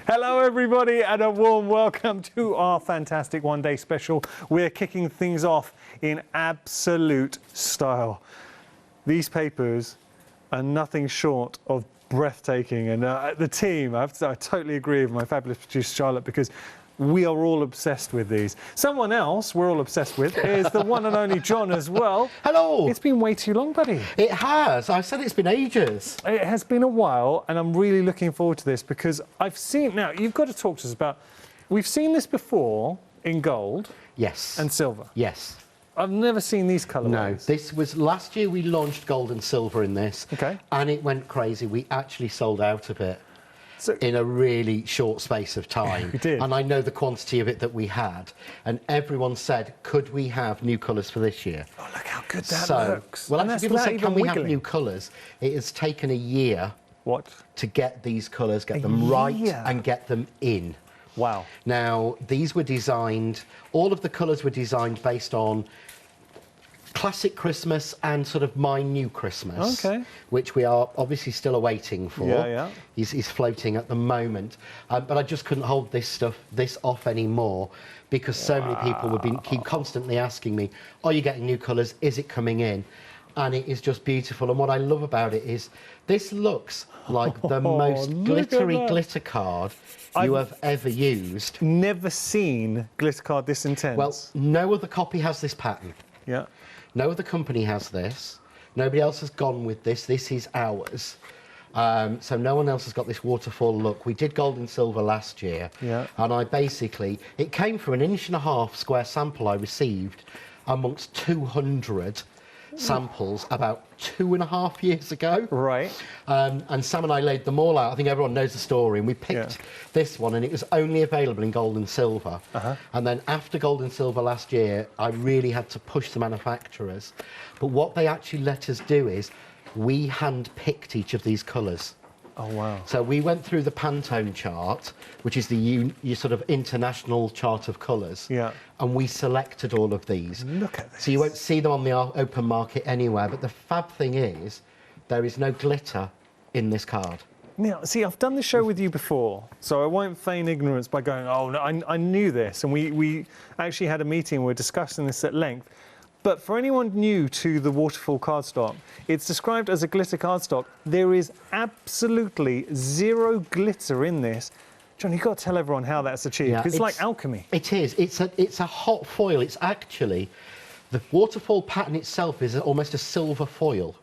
Hello everybody and a warm welcome to our fantastic one-day special. We're kicking things off in absolute style. These papers are nothing short of breathtaking, and the team, I totally agree with my fabulous producer Charlotte, because we are all obsessed with these. Someone else we're all obsessed with is the one and only John as well. Hello. It's been way too long, buddy. It has. I said it's been ages. It has been a while, and I'm really looking forward to this because I've seen... Now, you've got to talk to us about... We've seen this before in gold. Yes. And silver. Yes. I've never seen these colourways. No, this was... Last year we launched gold and silver in this. Okay. And it went crazy. We actually sold out of it. So, in a really short space of time. We did. And I know the quantity of it that we had. And everyone said, could we have new colours for this year? oh, look how good that looks. Well, And actually, that's people say, without can we even have wiggling. new colours? It has taken a year What? to get these colours, get A them right year? and get them in. Wow. Now, these were designed, all of the colours were designed based on classic Christmas and sort of my new Christmas. Okay. Which we are obviously still awaiting for. Yeah, yeah. He's floating at the moment. But I just couldn't hold this off anymore because so many people would keep constantly asking me, are you getting new colours? Is it coming in? And it is just beautiful. And what I love about it is this looks like the most glittery glitter card you have ever used. Never seen glitter card this intense. Well, no other copy has this pattern. yeah. No other company has this. Nobody else has gone with this. This is ours. So no one else has got this waterfall look. We did gold and silver last year. Yeah. And it came from an 1.5 inch square sample I received amongst 200 samples about 2.5 years ago. Right. And Sam and I laid them all out. I think everyone knows the story. And we picked this one, and it was only available in gold and silver. And then after gold and silver last year, I really had to push the manufacturers. But what they actually let us do is we hand-picked each of these colours. Oh, wow. So we went through the Pantone chart, which is the sort of international chart of colours. Yeah. And we selected all of these. Look at this. So you won't see them on the open market anywhere. But the fab thing is, there is no glitter in this card. Now, see, I've done this show with you before, so I won't feign ignorance by going, oh, no, I knew this. And we actually had a meeting, we're discussing this at length. But for anyone new to the waterfall cardstock, it's described as a glitter cardstock. There is absolutely zero glitter in this. John, you've got to tell everyone how that's achieved, because it's like alchemy. It is. It's a hot foil. It's actually, the waterfall pattern itself is almost a silver foil.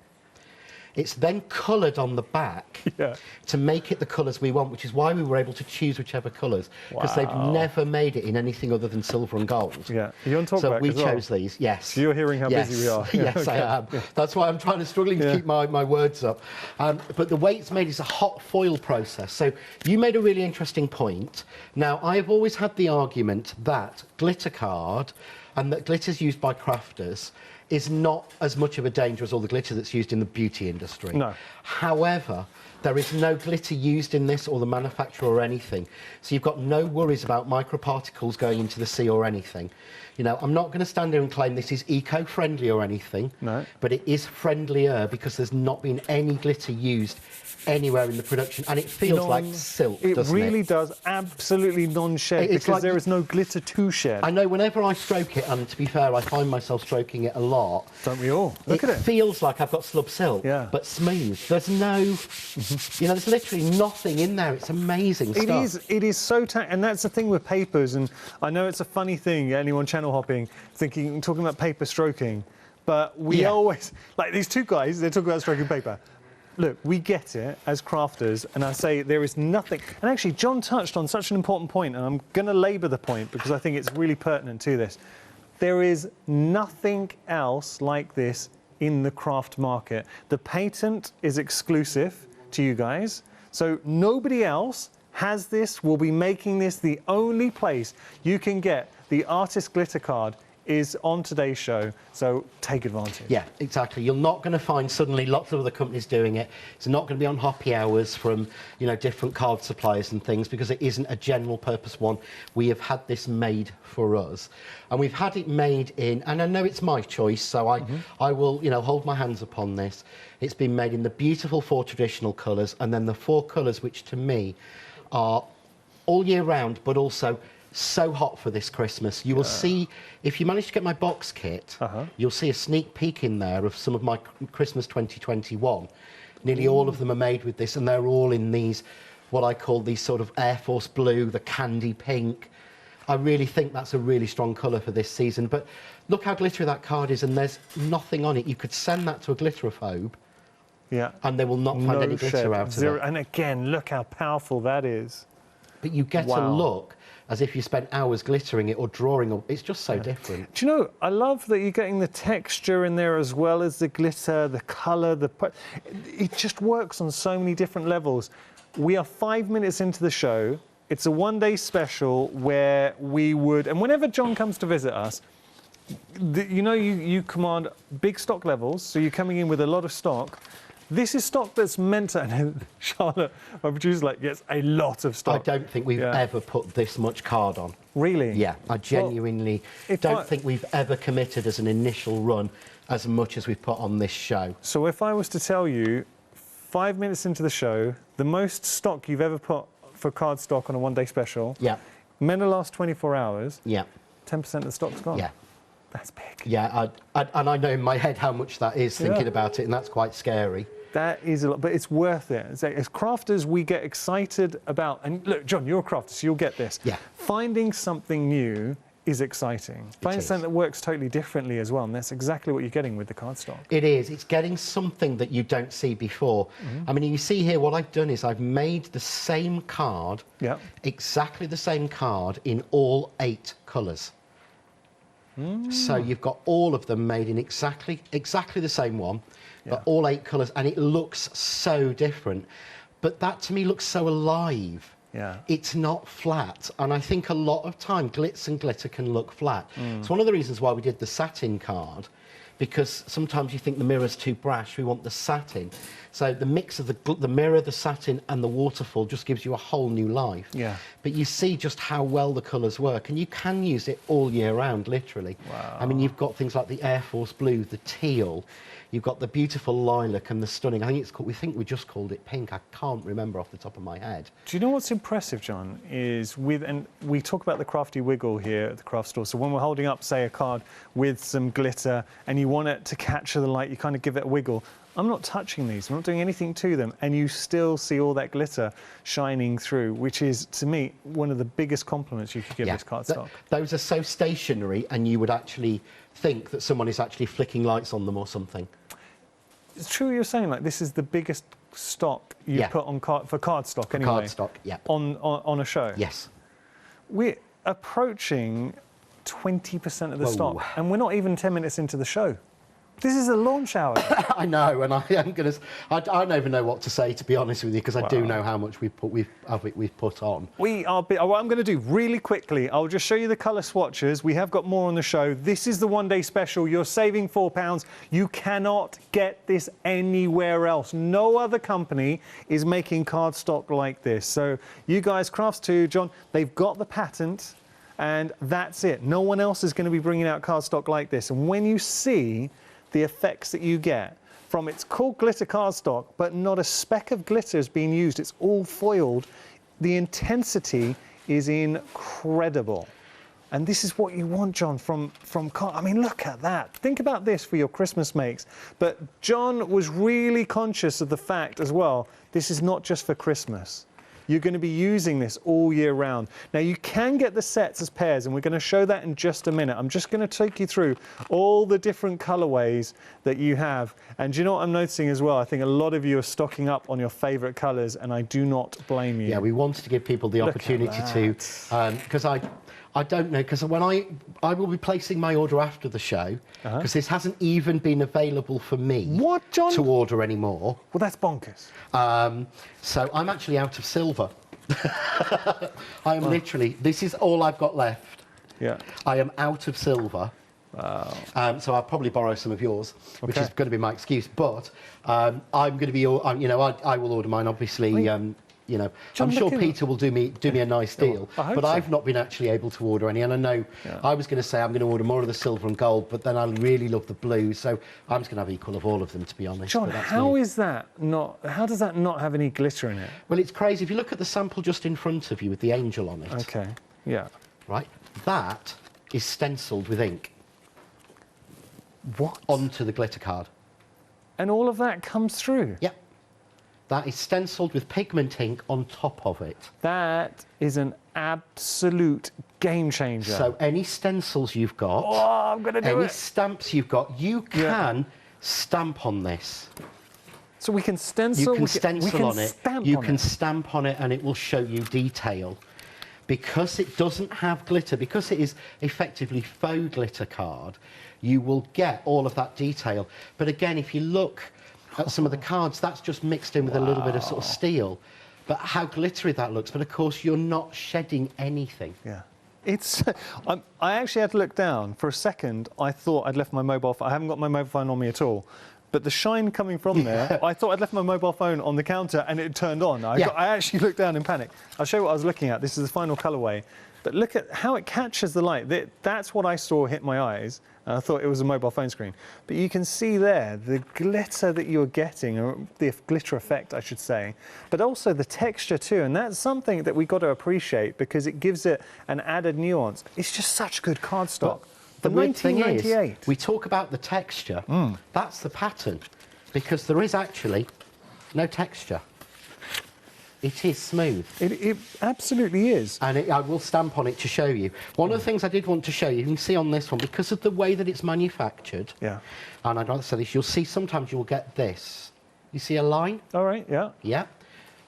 It's then coloured on the back to make it the colours we want, which is why we were able to choose whichever colours, because they've never made it in anything other than silver and gold. Yeah, you're on top So back we as well. chose these, yes. So you're hearing how busy we are. Yes, okay. I am. That's why I'm struggling to keep my words up. But the way it's made is a hot foil process. So you made a really interesting point. Now, I've always had the argument that glitter card and that glitter's used by crafters is not as much of a danger as all the glitter that's used in the beauty industry. No. However, there is no glitter used in this or the manufacturer or anything. So you've got no worries about microparticles going into the sea or anything. You know, I'm not going to stand here and claim this is eco-friendly or anything. No. But it is friendlier because there's not been any glitter used anywhere in the production, and it feels like silk, doesn't it? It really does, absolutely non-shed, because like there is no glitter to shed. I know whenever I stroke it, and to be fair, I find myself stroking it a lot. Don't we all? Look at it. It feels like I've got slub silk, but smooth. There's no, you know, there's literally nothing in there. It's amazing stuff. It is so and that's the thing with papers, and I know it's a funny thing, anyone channel hopping, talking about paper stroking, but we always, like these two guys, they're talking about stroking paper. Look, we get it as crafters, and I say there is nothing. And actually, John touched on such an important point, and I'm going to labour the point because I think it's really pertinent to this. There is nothing else like this in the craft market. The patent is exclusive to you guys, so nobody else has this, will be making this. The only place you can get the artist glitter card is on today's show, so take advantage. Yeah, exactly. You're not going to find suddenly lots of other companies doing it. It's not going to be on hoppy hours from, you know, different card suppliers and things, because it isn't a general purpose one. We have had this made for us, and we've had it made in, and I know it's my choice, so I will, you know, hold my hands upon this. It's been made in the beautiful 4 traditional colours, and then the 4 colours which to me are all year round, but also so hot for this Christmas. You will see, if you manage to get my box kit, you'll see a sneak peek in there of some of my Christmas 2021. Nearly all of them are made with this, and they're all in these, what I call these sort of Air Force blue, the candy pink. I really think that's a really strong colour for this season. But look how glittery that card is, and there's nothing on it. You could send that to a glitterophobe, and they will not find any glitter out of it. And again, look how powerful that is. But you get a look as if you spent hours glittering it or drawing it. It's just so different. Do you know, I love that you're getting the texture in there as well as the glitter, the colour, it just works on so many different levels. We are 5 minutes into the show. It's a one-day special where we would, and whenever John comes to visit us, you command big stock levels, so you're coming in with a lot of stock. This is stock that's meant to, and Charlotte, my producer, gets a lot of stock. I don't think we've ever put this much card on. Really? Yeah, I genuinely don't think we've ever committed as an initial run as much as we've put on this show. So if I was to tell you, 5 minutes into the show, the most stock you've ever put for card stock on a one-day special, in the last 24 hours, 10% of the stock's gone. Yeah. That's big. Yeah, and I know in my head how much that is thinking about it, and that's quite scary. That is a lot, but it's worth it. As crafters, we get excited about, and look, John, you're a crafter, so you'll get this. Yeah. Finding something new is exciting. Finding something that works totally differently as well, and that's exactly what you're getting with the cardstock. It is. It's getting something that you don't see before. I mean, you see here, what I've done is I've made the same card, exactly the same card, in all 8 colours. So you've got all of them made in exactly the same one, but all 8 colours, and it looks so different. But that, to me, looks so alive. Yeah. It's not flat, and I think a lot of time glitz and glitter can look flat. It's one of the reasons why we did the satin card, because sometimes you think the mirror's too brash, we want the satin. So the mix of the mirror, the satin and the waterfall just gives you a whole new life. Yeah. But you see just how well the colours work, and you can use it all year round, literally. Wow. I mean, you've got things like the Air Force blue, the teal, you've got the beautiful lilac and the stunning, I think it's called, we think we just called it pink, I can't remember off the top of my head. Do you know what's impressive, John, is and we talk about the crafty wiggle here at the craft store, so when we're holding up, say, a card with some glitter and you want it to capture the light, you kind of give it a wiggle. I'm not touching these, I'm not doing anything to them, and you still see all that glitter shining through, which is, to me, one of the biggest compliments you could give this cardstock. Those are so stationary, and you would actually think that someone is actually flicking lights on them or something. It's true what you're saying, like, this is the biggest stock you put on for cardstock anyway. Cardstock, on a show. Yes. We're approaching 20% of the stock, and we're not even 10 minutes into the show. This is a launch hour. I know, and I don't even know what to say, to be honest with you, because I do know how much we've put on. What I'm going to do really quickly, I'll just show you the colour swatches. We have got more on the show. This is the one-day special. You're saving £4. You cannot get this anywhere else. No other company is making cardstock like this. So you guys, Crafts2, John, they've got the patent, and that's it. No one else is going to be bringing out cardstock like this. And when you see the effects that you get from, it's called glitter cardstock, but not a speck of glitter is being used. It's all foiled. The intensity is incredible. And this is what you want, John, from card. I mean, look at that. Think about this for your Christmas makes. But John was really conscious of the fact as well, this is not just for Christmas. You're going to be using this all year round. Now, you can get the sets as pairs, and we're going to show that in just a minute. I'm just going to take you through all the different colorways that you have. And do you know what I'm noticing as well? I think a lot of you are stocking up on your favorite colors, and I do not blame you. Yeah, we wanted to give people the opportunity to, because I don't know, because when I will be placing my order after the show, because this hasn't even been available for me to order anymore. Well, that's bonkers. So I'm actually out of silver. I am literally, this is all I've got left. Yeah. I am out of silver. Wow. So I'll probably borrow some of yours, which is going to be my excuse. But I'm going to be, I will order mine, obviously. You know, John, I'm sure look at- Peter will do me a nice deal, I hope but so. I've not been actually able to order any. And I know I was going to say I'm going to order more of the silver and gold, but then I really love the blue, so I'm just going to have equal of all of them, to be honest. John, But that's how me. is that not? How does that not have any glitter in it? Well, it's crazy. If you look at the sample just in front of you with the angel on it, Okay. Yeah. right, that is stenciled with ink What? onto the glitter card. And all of that comes through. Yep. That is stenciled with pigment ink on top of it. That is an absolute game changer. So any stencils you've got, oh, I'm gonna do any it. stamps you've got, you can stamp on this. So we can stencil. You can stencil on it. Stamp You on can it. stamp on it, and it will show you detail. Because it doesn't have glitter, because it is effectively faux glitter card, you will get all of that detail. But again, if you look at some of the cards, that's just mixed in with a little bit of sort of steel. But how glittery that looks. But of course, you're not shedding anything. Yeah. It's. I actually had to look down for a second. I thought I'd left my mobile phone. I haven't got my mobile phone on me at all. But the shine coming from there, I thought I'd left my mobile phone on the counter and it turned on. I actually looked down in panic. I'll show you what I was looking at. This is the final colourway. But look at how it catches the light. That's what I saw hit my eyes. I thought it was a mobile phone screen. But you can see there the glitter that you're getting, or the glitter effect, I should say, but also the texture too. And that's something that we've got to appreciate because it gives it an added nuance. It's just such good cardstock. The weird thing is, 1998. we talk about the texture. That's the pattern, because there is actually no texture. It is smooth. It absolutely is. And I will stamp on it to show you. One of the things I did want to show you, you can see on this one, because of the way that it's manufactured, Yeah. and I'd like to say this, you'll see sometimes you'll get this. You see a line? All right, yeah. Yeah.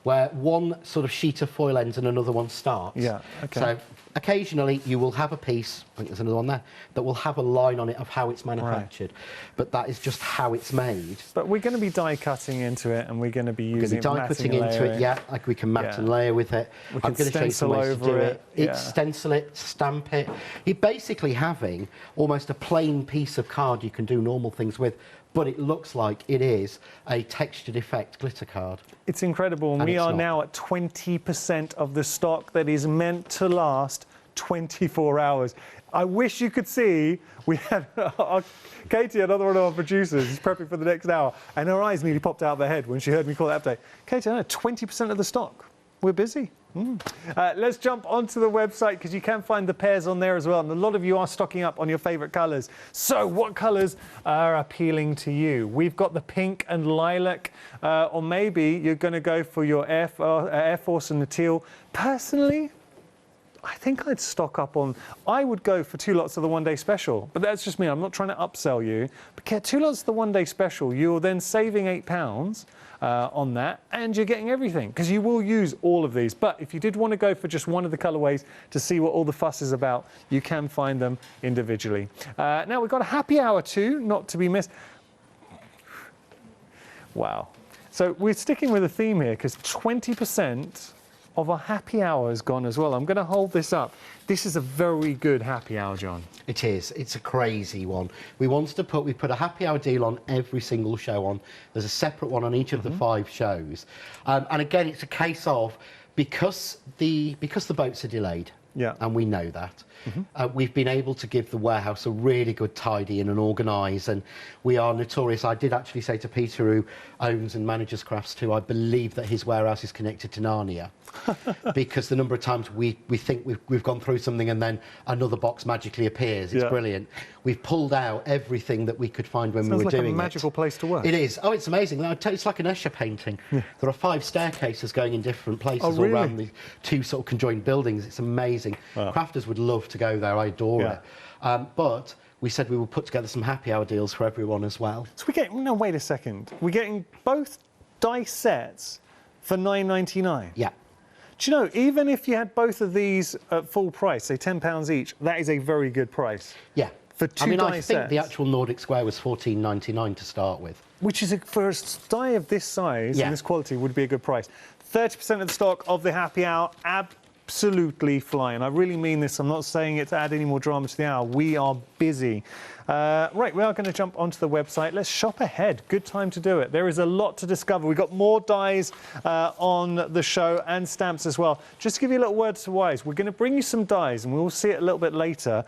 Where one sort of sheet of foil ends and another one starts. Yeah, okay. So occasionally you will have a piece, I think there's another one there, that will have a line on it of how it's manufactured. But that is just how it's made. But we're going to be die cutting into it, and we're going to be using Die cutting into it, yeah, like we can mat and layer with it. We I'm can going to show you some stencil ways to do over it. it, yeah. Stencil it, stamp it. You're basically having almost a plain piece of card you can do normal things with, but it looks like it is a textured effect glitter card. It's incredible, and we it's are not. now at 20% of the stock that is meant to last 24 hours. I wish you could see, we had Katie, another one of our producers, is prepping for the next hour, and her eyes nearly popped out of her head when she heard me call that update. Katie, I know, 20% of the stock. We're busy. Let's jump onto the website because you can find the pairs on there as well. And a lot of you are stocking up on your favourite colours. So what colours are appealing to you? We've got the pink and lilac, or maybe you're going to go for your Air Force and the teal. Personally, I think I'd stock up on, I would go for 2 lots of the one-day special. But that's just me. I'm not trying to upsell you. But get 2 lots of the one-day special. You're then saving £8. On that, and you're getting everything because you will use all of these. But if you did want to go for just one of the colorways to see what all the fuss is about, you can find them individually. Now we've got a happy hour too, not to be missed. Wow. So we're sticking with a theme here because 20% of our happy hour is gone as well. I'm going to hold this up. This is a very good happy hour, John. It is. It's a crazy one. We put a happy hour deal on every single show on. There's a separate one on each of the 5 shows. And again, it's a case of, because the boats are delayed, and we know that, we've been able to give the warehouse a really good tidy in and organise, and we are notorious. I did actually say to Peter, who owns and manages Crafts too, I believe that his warehouse is connected to Narnia. Because the number of times we think we've gone through something and then another box magically appears. It's brilliant. We've pulled out everything that we could find when we were doing it. Sounds like a magical place to work. It is. Oh, it's amazing. It's like an Escher painting. There are 5 staircases going in different places all around the 2 sort of conjoined buildings. It's amazing. Wow. Crafters would love to go there. I adore it. But we said we would put together some happy hour deals for everyone as well. So no, wait a second. We're getting both dice sets for $9.99. Yeah. Do you know, even if you had both of these at full price, say £10 each, that is a very good price. Yeah. For 2 die I think sets, the actual Nordic Square was $14.99 to start with. which is, for a die of this size and this quality, would be a good price. 30% of the stock of the happy hour, absolutely flying. I really mean this. I'm not saying it to add any more drama to the hour. We are busy. Right, we are going to jump onto the website. Let's shop ahead. Good time to do it. There is a lot to discover. We've got more dies on the show and stamps as well. Just to give you a little word to wise, we're going to bring you some dies and we'll see it a little bit later.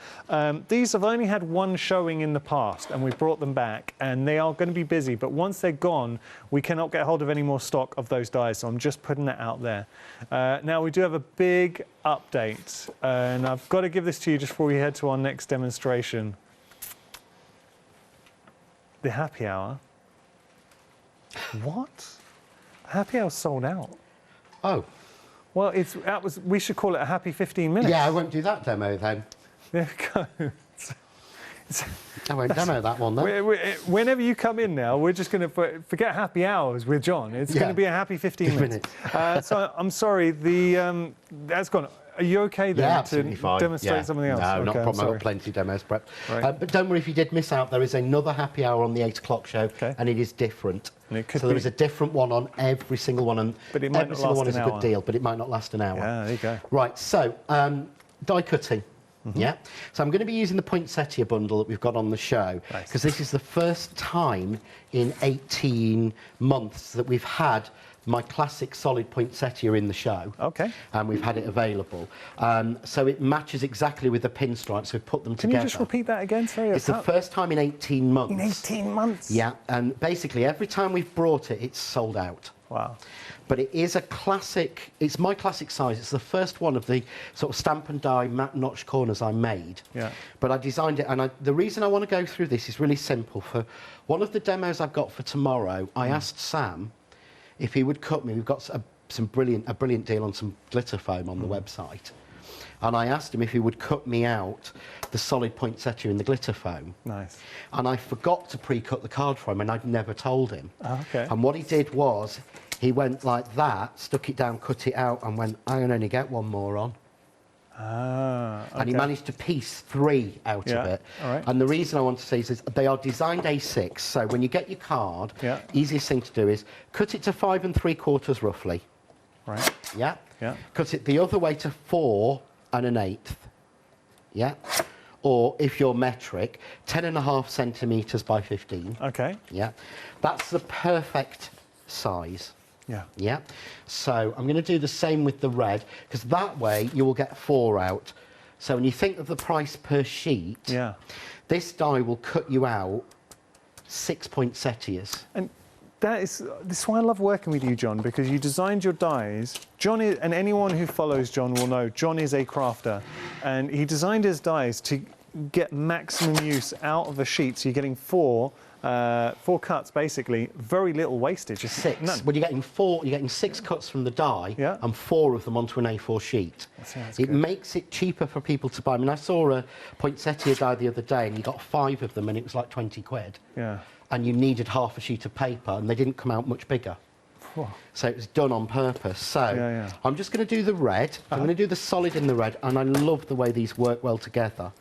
These have only had one showing in the past and we've brought them back and they are going to be busy. But once they're gone, we cannot get hold of any more stock of those dies. So I'm just putting that out there. Now, we do have a big update and I've got to give this to you just before we head to our next demonstration. The happy hour. What? Happy hour sold out. Oh. Well, we should call it a happy 15 minutes. Yeah, I won't do that demo then. There we go. I won't demo that one then. Whenever you come in now, we're just going to forget happy hours with John. It's going to be a happy 15 minutes. So I'm sorry, that's gone. Are you okay then to demonstrate something else? No, not a problem. I've got plenty of demos prepped. Right. But don't worry if you did miss out. There is another happy hour on the 8 o'clock show, and it is different. So there is a different one on every single one, but it might every single one is a good deal, but it might not last an hour. Yeah, there you go. Right, so die cutting. Yeah, so I'm going to be using the poinsettia bundle that we've got on the show because this is the first time in 18 months that we've had my classic solid poinsettia in the show. Okay. And we've had it available. So it matches exactly with the pinstripes. We've put them together. Can you just repeat that again? Sorry. It's the first time in 18 months. In 18 months? Yeah, and basically every time we've brought it, it's sold out. Wow. But it is a classic, it's my classic size. It's the first one of the sort of stamp and die matte notch corners I made. Yeah. But I designed it, and the reason I want to go through this is really simple. For one of the demos I've got for tomorrow, I asked Sam if he would cut me. We've got a brilliant deal on some glitter foam on the website. And I asked him if he would cut me out the solid poinsettia in the glitter foam. Nice. And I forgot to pre-cut the card for him, and I'd never told him. Oh, okay. And what he did was, he went like that, stuck it down, cut it out, and went, I can only get one more on. Ah, okay. And he managed to piece 3 out of it. All right. And the reason I want to say is they are designed A6, so when you get your card, easiest thing to do is cut it to 5 3/4 roughly. Right. Yeah? Yeah. Cut it the other way to 4 1/8. Yeah? Or, if you're metric, 10.5 centimetres by 15. Okay. Yeah? That's the perfect size. Yeah. Yeah. So I'm going to do the same with the red, because that way you will get 4 out. So when you think of the price per sheet, this die will cut you out 6 poinsettias. And this is why I love working with you, John, because you designed your dies. John is, and anyone who follows John will know, John is a crafter, and he designed his dies to get maximum use out of the sheet. So you're getting 4 cuts, basically, very little wastage. Just 6. None. Well, you're getting 6 cuts from the die, and 4 of them onto an A4 sheet. It makes it cheaper for people to buy. I mean, I saw a poinsettia die the other day, and you got 5 of them, and it was like 20 quid. Yeah. And you needed half a sheet of paper, and they didn't come out much bigger. So it was done on purpose. So I'm just going to do the red. I'm going to do the solid in the red, and I love the way these work well together.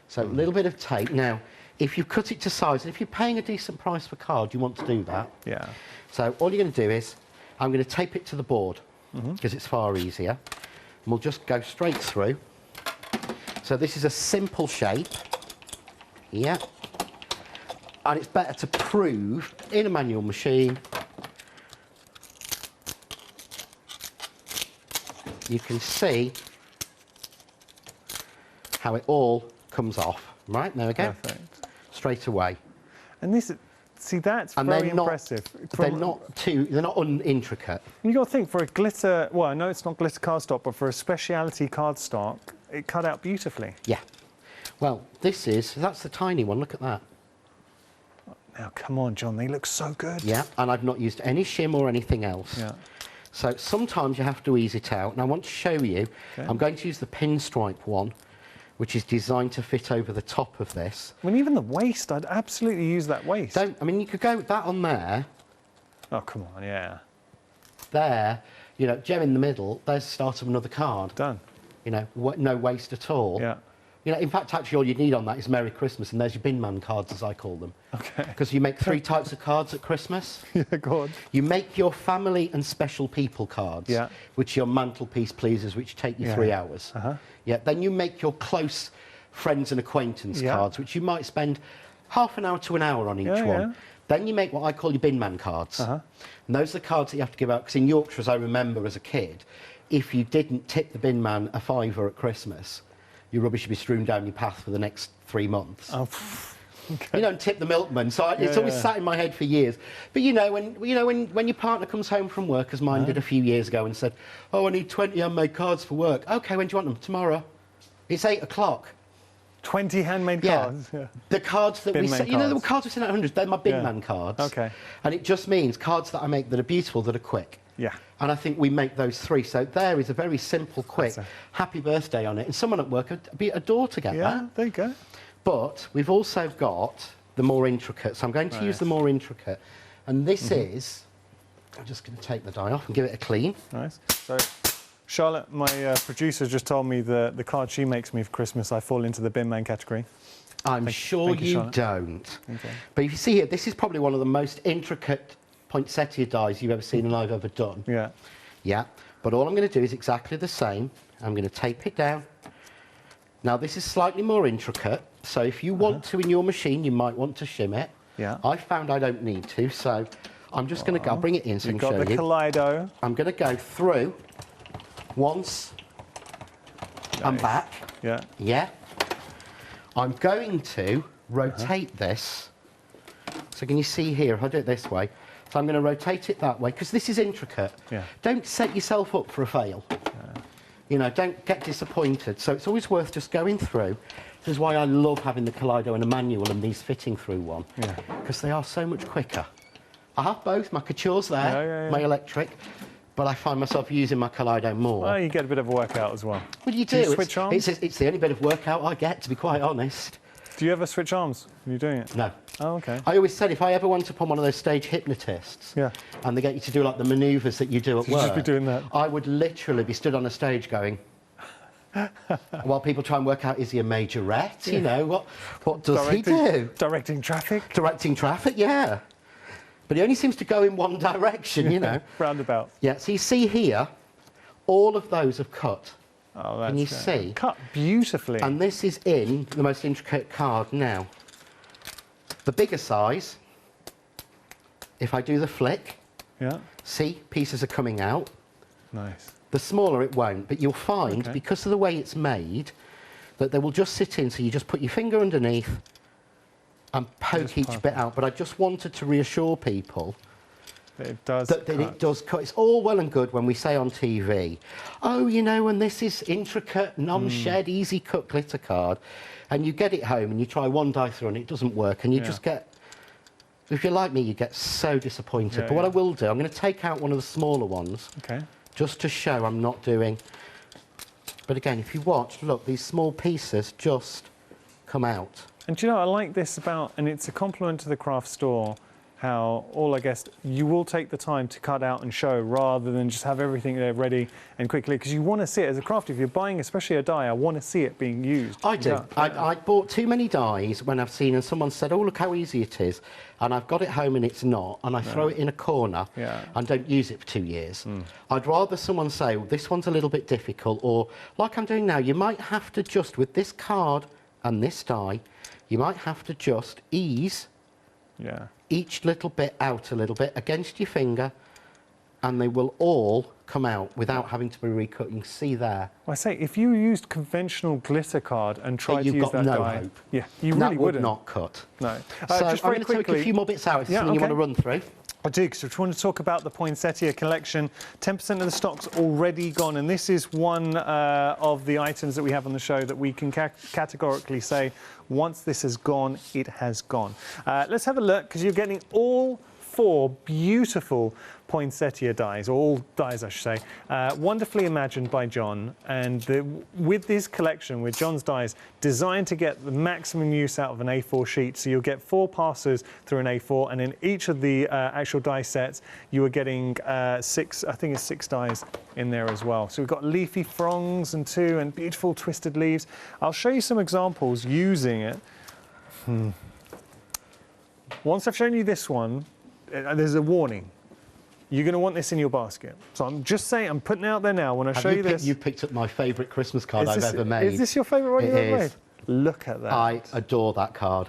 So a little bit of tape. Now, if you cut it to size, and if you're paying a decent price for card, you want to do that. Yeah. So all you're going to do is, I'm going to tape it to the board, because it's far easier. And we'll just go straight through. So this is a simple shape. Yeah. And it's better to prove in a manual machine. You can see how it all comes off. Right, there we go. Perfect. Straight away. And this, see, that's very impressive. They're not unintricate. You got to think, for a glitter, well, I know it's not glitter cardstock, but for a speciality cardstock, it cut out beautifully. Yeah. Well, that's the tiny one. Look at that. Now, come on, John, they look so good. Yeah, and I've not used any shim or anything else. Yeah. So sometimes you have to ease it out. And I want to show you, I'm going to use the pinstripe one, which is designed to fit over the top of this. I mean, even the waist, I'd absolutely use that waist. I mean, you could go with that on there. Oh, come on, yeah. There, gem in the middle, there's the start of another card. Done. No waist at all. Yeah. You know, in fact, actually, all you need on that is Merry Christmas, and there's your bin man cards, as I call them. Okay. Because you make 3 types of cards at Christmas. Yeah, go on. You make your family and special people cards, Yeah. which are your mantelpiece pleasers, which take you 3 hours. Uh-huh. Yeah. Then you make your close friends and acquaintance cards, which you might spend half an hour to an hour on each one. Yeah. Then you make what I call your bin man cards. Uh-huh. And those are the cards that you have to give out, because in Yorkshire, as I remember as a kid, if you didn't tip the bin man a £5 at Christmas, your rubbish would be strewn down your path for the next 3 months. Oh, okay. You don't tip the milkman, so it's always sat in my head for years. But you know, when your partner comes home from work, as mine did a few years ago, and said, "Oh, I need 20 handmade cards for work." Okay, when do you want them? Tomorrow. It's 8 o'clock. 20 handmade cards. Yeah. The cards that Bin we man send, you know, the cards. cards we send out 100, they're my bin man cards. Okay. And it just means cards that I make that are beautiful, that are quick. Yeah. And I think we make those 3. So there is a very simple, quick, happy birthday on it. And someone at work would be adore to get that. There you go. But we've also got the more intricate. So I'm going to use the more intricate. And this is, I'm just going to take the die off and give it a clean. Nice. So, Charlotte, my producer, just told me the card she makes me for Christmas, I fall into the bin man category. I'm sure you don't. Okay. But if you see here, this is probably one of the most intricate poinsettia dies you've ever seen and I've ever done. Yeah. Yeah. But all I'm going to do is exactly the same. I'm going to tape it down. Now, this is slightly more intricate, so if you want to in your machine, you might want to shim it. Yeah. I found I don't need to, so I'm just going to go. I'll bring it in so I You've can show got the you. Kaleido. I'm going to go through once and back. Yeah. Yeah. I'm going to rotate this. So can you see here, if I do it this way, so I'm going to rotate it that way, because this is intricate. Yeah. Don't set yourself up for a fail. You know, don't get disappointed. So it's always worth just going through. This is why I love having the Kaleido and a manual and these fitting through one. Yeah. Because they are so much quicker. I have both, my Couture's there, my electric, but I find myself using my Kaleido more. Well, you get a bit of a workout as well. What do you do? Do you switch arms? It's the only bit of workout I get, to be quite honest. Do you ever switch arms when you're doing it? No. Oh, okay. I always said if I ever went upon one of those stage hypnotists, and they get you to do like the manoeuvres that you do at You'd work, just be doing that. I would literally be stood on a stage going, while people try and work out, is he a majorette? You know, what does he do? Directing traffic? Directing traffic, yeah. But he only seems to go in one direction, you know. Roundabout. Yeah, so you see here, all of those have cut. Oh, that's Can you see? Cut beautifully. And this is in the most intricate card now. The bigger size, if I do the flick, see, pieces are coming out. Nice. The smaller it won't, but you'll find, because of the way it's made, that they will just sit in, so you just put your finger underneath and poke each bit out. But I just wanted to reassure people it does that it does cut. It's all well and good when we say on TV, oh, you know, and this is intricate, non-shed, easy cut glitter card, and you get it home and you try one die through and it doesn't work, and you just get, if you're like me, you get so disappointed. But what I will do, I'm going to take out one of the smaller ones, just to show I'm not doing. But again, if you watch, look, these small pieces just come out. And do you know, I like this about, and it's a compliment to the craft store, how I guess you will take the time to cut out and show rather than just have everything there ready and quickly, because you want to see it as a crafter. If you're buying especially a die, I want to see it being used. I do. I bought too many dies when I've seen and someone said, oh, look how easy it is, and I've got it home and it's not, and I throw it in a corner and don't use it for 2 years. I'd rather someone say, well, this one's a little bit difficult, or like I'm doing now, you might have to just, with this card and this die, you might have to just ease each little bit out a little bit against your finger, and they will all come out without having to be recut. You can see there. Well, I say, if you used conventional glitter card and tried to use that die, hope. Yeah, you really would not cut. No. So just I'm very going to take a few more bits out. If there's something you want to run through. I do, because if you want to talk about the poinsettia collection, 10% of the stock's already gone, and this is one of the items that we have on the show that we can categorically say, once this has gone, it has gone. Let's have a look, because you're getting all 4 beautiful poinsettia dies, or all dies I should say, wonderfully imagined by John, and with this collection, with John's dies, designed to get the maximum use out of an A4 sheet. So you'll get 4 passes through an A4, and in each of the actual die sets you are getting 6, I think it's 6 dies in there as well. So we've got leafy fronds and 2, and beautiful twisted leaves. I'll show you some examples using it. Once I've shown you this one, there's a warning. You're going to want this in your basket. So I'm just saying, I'm putting it out there now. When I show you this, you picked up my favourite Christmas card I've ever made. Is this your favourite one you've ever made? Look at that. I adore that card.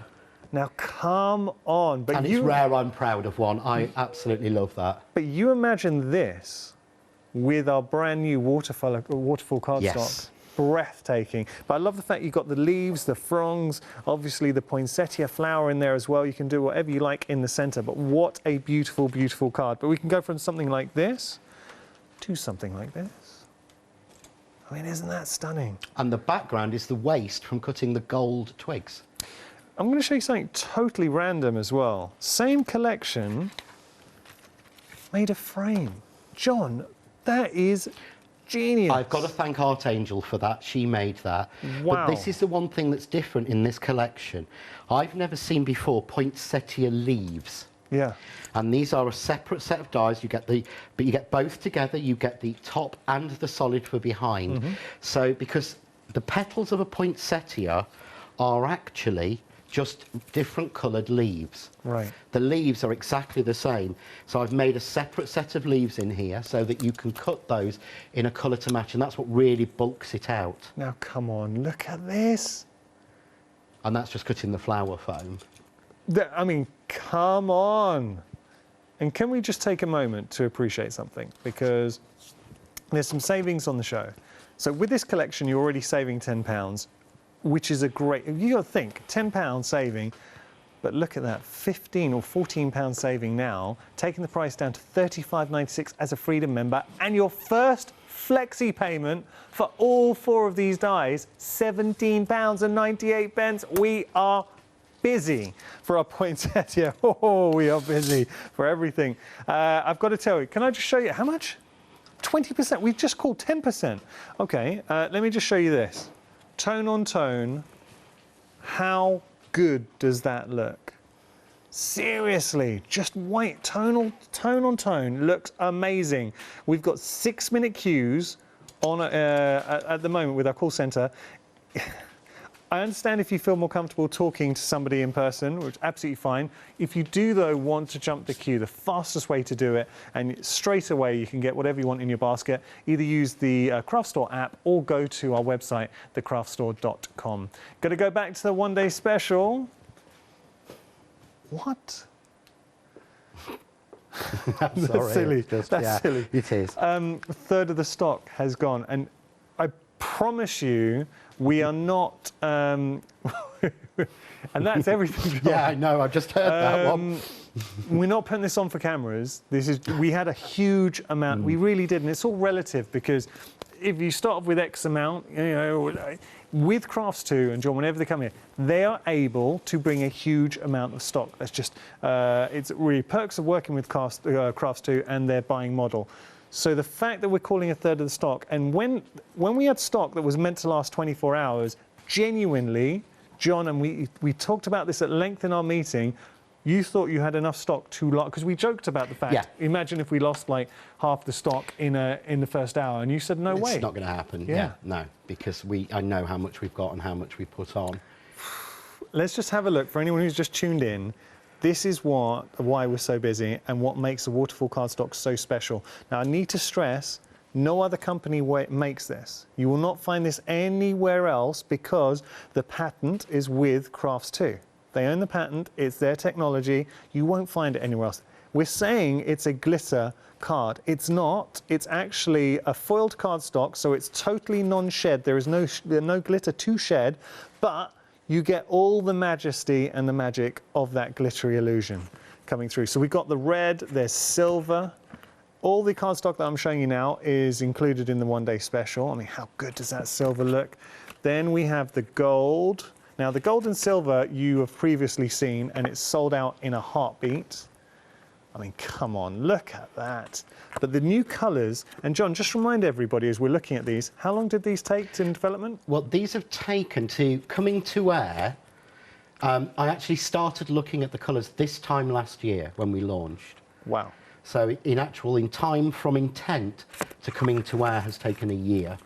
Now come on, but and it's rare I'm proud of one. I absolutely love that. But you imagine this with our brand new waterfall cardstock. Breathtaking. But I love the fact you've got the leaves, the fronds, obviously the poinsettia flower in there as well. You can do whatever you like in the centre, but what a beautiful, beautiful card. But we can go from something like this to something like this. I mean, isn't that stunning? And the background is the waste from cutting the gold twigs. I'm going to show you something totally random as well. Same collection, made of frame. John, that is genius. I've got to thank Art Angel for that. She made that. Wow. But this is the one thing that's different in this collection. I've never seen before poinsettia leaves. Yeah. And these are a separate set of dies. But you get both together. You get the top and the solid for behind. So because the petals of a poinsettia are actually just different coloured leaves. Right. The leaves are exactly the same. So I've made a separate set of leaves in here so that you can cut those in a colour to match, and that's what really bulks it out. Now come on, look at this. And that's just cutting the flower foam. I mean, come on. And can we just take a moment to appreciate something? Because there's some savings on the show. So with this collection, you're already saving £10. Which is a great, you got to think, £10 saving, but look at that, £15 or £14 saving now, taking the price down to $35.96 as a Freedom member, and your first flexi payment for all 4 of these dies, £17.98. We are busy for our poinsettia. Oh, we are busy for everything. I've got to tell you, can I just show you, how much? 20%, we've just called 10%. Okay, let me just show you this. Tone on tone, how good does that look? Seriously, just white, tone on tone, looks amazing. We've got 6-minute queues on at the moment with our call centre. I understand if you feel more comfortable talking to somebody in person, which is absolutely fine. If you do, though, want to jump the queue, the fastest way to do it, and straight away you can get whatever you want in your basket, either use the Craft Store app or go to our website, thecraftstore.com. Going to go back to the one-day special. What? I'm sorry. That's silly. That's silly. It is. A third of the stock has gone, and I promise you, we are not, and that's everything. Yeah, I know, I've just heard that one. We're not putting this on for cameras. We had a huge amount, we really did, and it's all relative, because if you start off with X amount, you know, with Crafts2 and John, whenever they come here, they are able to bring a huge amount of stock. That's just, it's really perks of working with Crafts2 and their buying model. So the fact that we're calling a third of the stock, and when we had stock that was meant to last 24 hours, genuinely, John, and we talked about this at length in our meeting, you thought you had enough stock to last, because we joked about the fact, imagine if we lost like half the stock in the first hour, and you said no way. It's not going to happen, no, because I know how much we've got and how much we put on. Let's just have a look, for anyone who's just tuned in. This is why we're so busy and what makes the waterfall cardstock so special. Now, I need to stress, no other company makes this. You will not find this anywhere else because the patent is with Crafts2. They own the patent, it's their technology. You won't find it anywhere else. We're saying it's a glitter card. It's not. It's actually a foiled cardstock, so it's totally non-shed. There is no glitter to shed, but you get all the majesty and the magic of that glittery illusion coming through. So we've got the red, there's silver. All the cardstock that I'm showing you now is included in the one-day special. I mean, how good does that silver look? Then we have the gold. Now, the gold and silver you have previously seen, and it's sold out in a heartbeat. I mean, come on, look at that. But the new colours, and John, just remind everybody as we're looking at these, how long did these take in development? Well, these have taken to coming to air. I actually started looking at the colours this time last year when we launched. Wow. So in time from intent to coming to air has taken a year.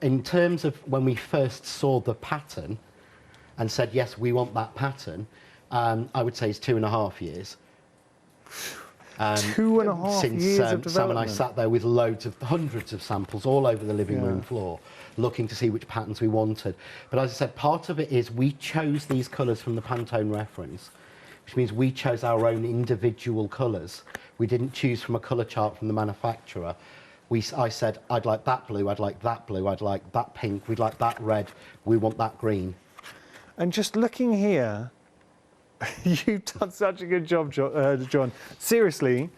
In terms of when we first saw the pattern and said, yes, we want that pattern, I would say it's 2.5 years. 2.5 years of development. Sam and I sat there with hundreds of samples all over the living room floor, looking to see which patterns we wanted. But as I said, part of it is we chose these colours from the Pantone reference, which means we chose our own individual colours. We didn't choose from a colour chart from the manufacturer. I said, I'd like that blue, I'd like that blue, I'd like that pink, we'd like that red, we want that green. And just looking here, you've done such a good job, John. Seriously,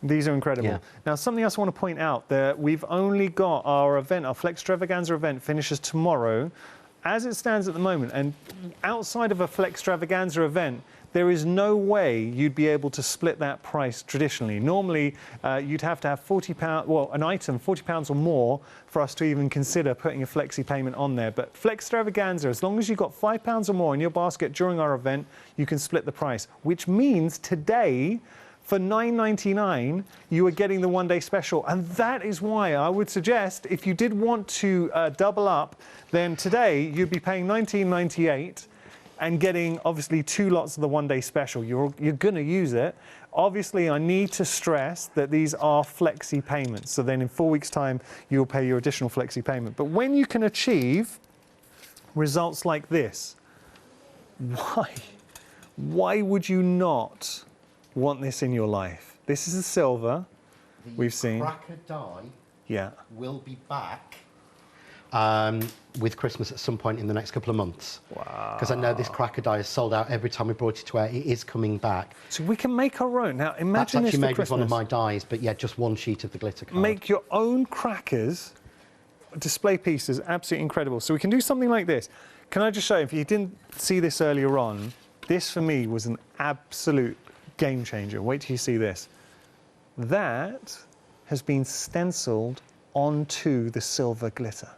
these are incredible. Yeah. Now, something else I want to point out, that we've only got our event, our Flextravaganza event finishes tomorrow. As it stands at the moment, and outside of a Flextravaganza event, there is no way you'd be able to split that price traditionally. Normally, you'd have to have £40, well, an item, £40 or more for us to even consider putting a flexi payment on there. But Flextravaganza, as long as you've got £5 or more in your basket during our event, you can split the price, which means today, for $9.99, you are getting the one-day special. And that is why I would suggest, if you did want to double up, then today you'd be paying $19.98 and getting, obviously, 2 lots of the one-day special. You're going to use it. Obviously, I need to stress that these are flexi payments. So then in 4 weeks' time, you'll pay your additional flexi payment. But when you can achieve results like this, why would you not want this in your life? This is a silver we've seen. The cracker die will be back with Christmas at some point in the next couple of months. Wow. Because I know this cracker die is sold out every time we brought it to air. It is coming back. So we can make our own. Now, imagine That's actually this for made with Christmas. one of my dies, but yeah, just one sheet of the glitter card. Make your own crackers. Display pieces, absolutely incredible. So we can do something like this. Can I just show you, if you didn't see this earlier on, this for me was an absolute game changer. Wait till you see this. That has been stenciled onto the silver glitter.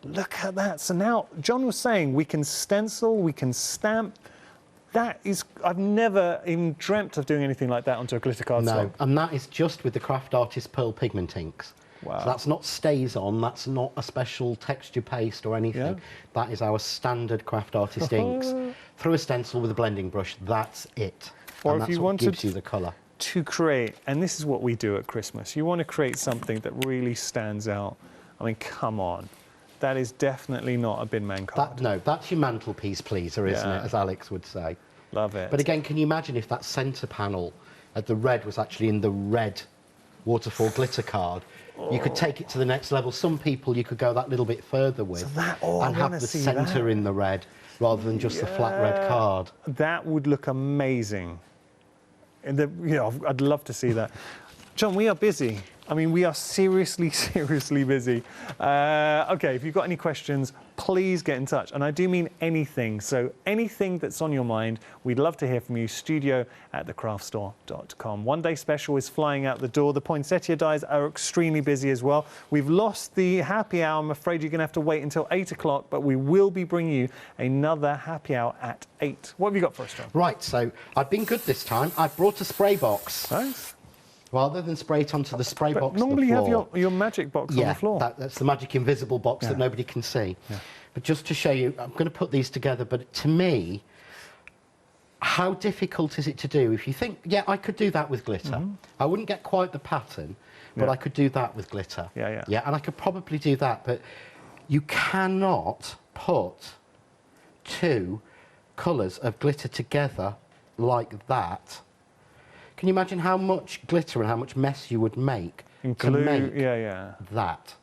Look at that. So now, John was saying we can stencil, we can stamp. That is, I've never even dreamt of doing anything like that onto a glitter card. No, and that is just with the Craft Artist Pearl Pigment inks. Wow. So that's not stays on, that's not a special texture paste or anything. Yeah. That is our standard Craft Artist inks. Through a stencil with a blending brush, that's it. Or and if that's you what wanted gives you the colour. to create, and this is what we do at Christmas, you want to create something that really stands out. I mean, come on. That is definitely not a bin man card. No, that's your mantelpiece pleaser, isn't it, as Alex would say. Love it. But again, can you imagine if that centre panel at the red was actually in the red waterfall glitter card? You could take it to the next level. Some people you could go that little bit further with and have the centre in the red rather than just the flat red card. That would look amazing. And I'd love to see that. John, we are busy. I mean, we are seriously, seriously busy. OK, if you've got any questions, please get in touch. And I do mean anything. So anything that's on your mind, we'd love to hear from you. studio@thecraftstore.com. One day special is flying out the door. The poinsettia dies are extremely busy as well. We've lost the happy hour. I'm afraid you're going to have to wait until 8 o'clock, but we will be bringing you another happy hour at 8. What have you got for us, John? Right, so I've been good this time. I've brought a spray box. Nice. Rather than spray it onto the spray box Normally on the you floor, have your magic box on the floor. That's the magic invisible box that nobody can see. Yeah. But just to show you, I'm going to put these together, but to me, how difficult is it to do? If you think, yeah, I could do that with glitter. I wouldn't get quite the pattern, but I could do that with glitter. Yeah, and I could probably do that, but you cannot put 2 colours of glitter together like that. Can you imagine how much glitter and how much mess you would make to make that?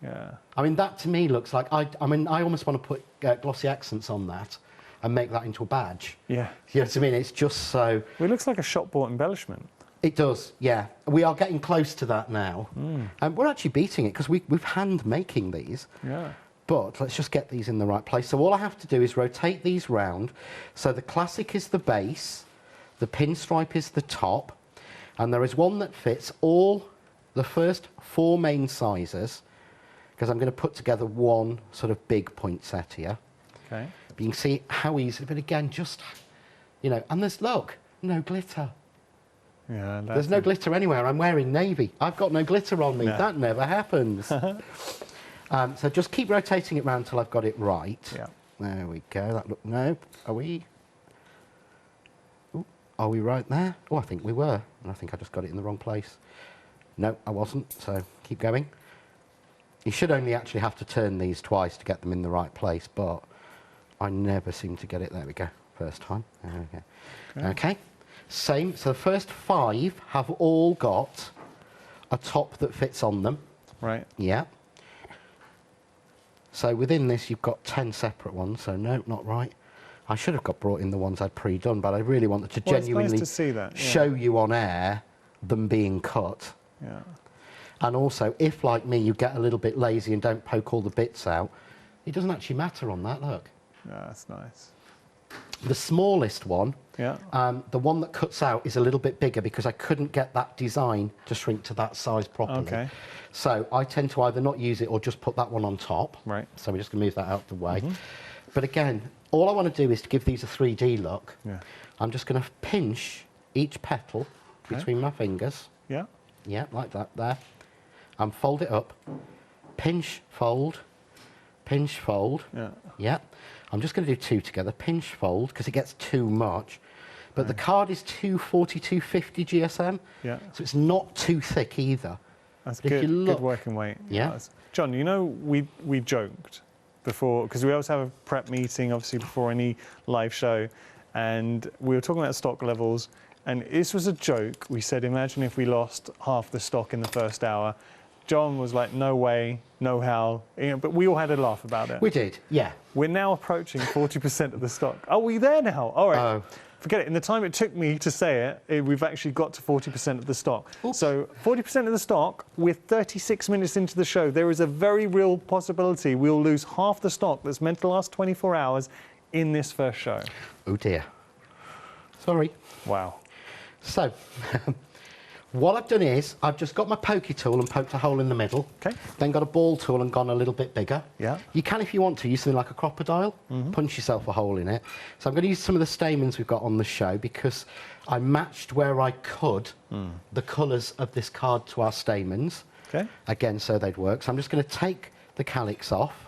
Yeah. I mean, that to me looks like, I almost want to put glossy accents on that and make that into a badge. Yeah. You know what I mean? It's just so... Well, it looks like a shop-bought embellishment. It does, yeah. We are getting close to that now. And we're actually beating it because we've hand-making these. Yeah. But let's just get these in the right place. So all I have to do is rotate these round. So the classic is the base. The pinstripe is the top. And there is one that fits all the first 4 main sizes, because I'm going to put together one sort of big poinsettia. Okay. But you can see how easy, but again, just, you know, and there's, look, no glitter. Yeah, There's no glitter anywhere. I'm wearing navy. I've got no glitter on me. No. That never happens. So just keep rotating it round until I've got it right. Yeah. There we go. That look. No, are we? Ooh, are we right there? Oh, I think we were. And I think I just got it in the wrong place. No, I wasn't. So keep going. You should only actually have to turn these twice to get them in the right place, but I never seem to get it. There we go. First time. There we go. Okay. Same. So the first 5 have all got a top that fits on them. Right. Yeah. So within this, you've got 10 separate ones. So no, not right. I should have brought in the ones I'd pre-done, but I really wanted to genuinely it's nice to see that, yeah. show you on air them being cut. Yeah. And also, if like me, you get a little bit lazy and don't poke all the bits out, it doesn't actually matter on that. Look. Yeah, that's nice. The smallest one, Yeah. the one that cuts out is a little bit bigger because I couldn't get that design to shrink to that size properly. Okay. So I tend to either not use it or just put that one on top. Right. So we're just going to move that out of the way. But again, all I want to do is to give these a 3D look. Yeah. I'm just going to pinch each petal between my fingers. Yeah. Yeah, like that there. And fold it up. Pinch, fold. Pinch, fold. Yeah. Yeah. I'm just going to do 2 together. Pinch, fold, because it gets too much. But the card is 240, 250 GSM. Yeah. So it's not too thick either. That's If good. you look- Good working weight. Yeah. That's- John, you know, we joked before, because we always have a prep meeting, obviously, before any live show, and we were talking about stock levels, and this was a joke. We said, imagine if we lost half the stock in the first hour. John was like, no way, no how, you know, but we all had a laugh about it. We did, yeah. We're now approaching 40% of the stock. Are we there now? All right. Oh. Forget it. In the time it took me to say it, we've actually got to 40% of the stock. Oops. So 40% of the stock, with 36 minutes into the show, there is a very real possibility we'll lose half the stock that's meant to last 24 hours in this first show. Oh dear. Sorry. Wow. So, what I've done is, I've just got my pokey tool and poked a hole in the middle. Okay. Then got a ball tool and gone a little bit bigger. Yeah. You can, if you want to, use something like a crocodile, punch yourself a hole in it. So I'm going to use some of the stamens we've got on the show because I matched where I could the colours of this card to our stamens. Okay. Again, so they'd work. So I'm just going to take the calyx off